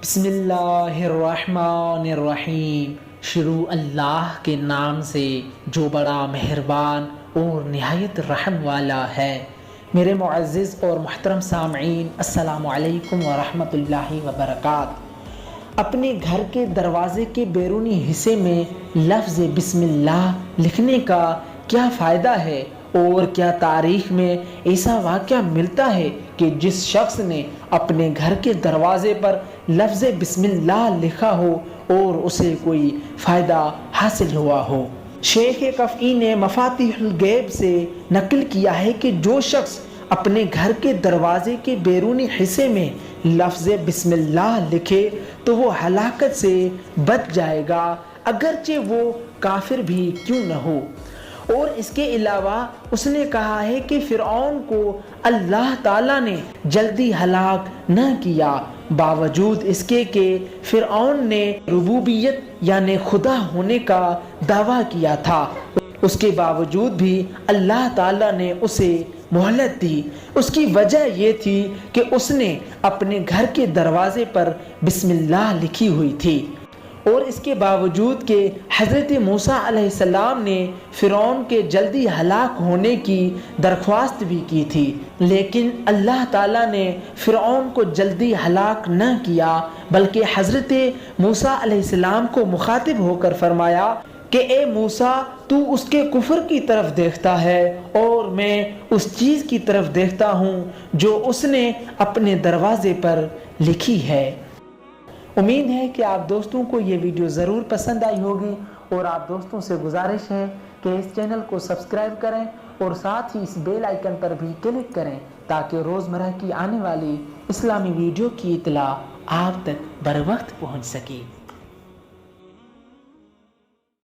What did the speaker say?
بسم اللہ الرحمن الرحیم۔ شروع اللہ کے نام سے جو بڑا مہربان اور نہایت رحم والا ہے۔ میرے معزز اور محترم سامعین، السلام علیکم ورحمۃ اللہ وبرکاتہ۔ اپنے گھر کے دروازے کے بیرونی حصے میں لفظ بسم اللہ لکھنے کا کیا فائدہ ہے، اور کیا تاریخ میں ایسا واقعہ ملتا ہے کہ جس شخص نے اپنے گھر کے دروازے پر لفظ بسم اللہ لکھا ہو اور اسے کوئی فائدہ حاصل ہوا ہو؟ شیخ کفئی نے مفاتیح الغیب سے نقل کیا ہے کہ جو شخص اپنے گھر کے دروازے کے بیرونی حصے میں لفظ بسم اللہ لکھے تو وہ ہلاکت سے بچ جائے گا، اگرچہ وہ کافر بھی کیوں نہ ہو۔ اور اس کے علاوہ اس نے کہا ہے کہ فرعون کو اللہ تعالیٰ نے جلدی ہلاک نہ کیا، باوجود اس کے کہ فرعون نے ربوبیت یعنی خدا ہونے کا دعویٰ کیا تھا، اس کے باوجود بھی اللہ تعالیٰ نے اسے مہلت دی۔ اس کی وجہ یہ تھی کہ اس نے اپنے گھر کے دروازے پر بسم اللہ لکھی ہوئی تھی، اور اس کے باوجود کہ حضرت موسیٰ علیہ السلام نے فرعون کے جلدی ہلاک ہونے کی درخواست بھی کی تھی، لیکن اللہ تعالیٰ نے فرعون کو جلدی ہلاک نہ کیا، بلکہ حضرت موسیٰ علیہ السلام کو مخاطب ہو کر فرمایا کہ اے موسیٰ، تو اس کے کفر کی طرف دیکھتا ہے اور میں اس چیز کی طرف دیکھتا ہوں جو اس نے اپنے دروازے پر لکھی ہے۔ امید ہے کہ آپ دوستوں کو یہ ویڈیو ضرور پسند آئی ہوگی، اور آپ دوستوں سے گزارش ہے کہ اس چینل کو سبسکرائب کریں اور ساتھ ہی اس بیل آئیکن پر بھی کلک کریں تاکہ روزمرہ کی آنے والی اسلامی ویڈیو کی اطلاع آپ تک بر وقت پہنچ سکے۔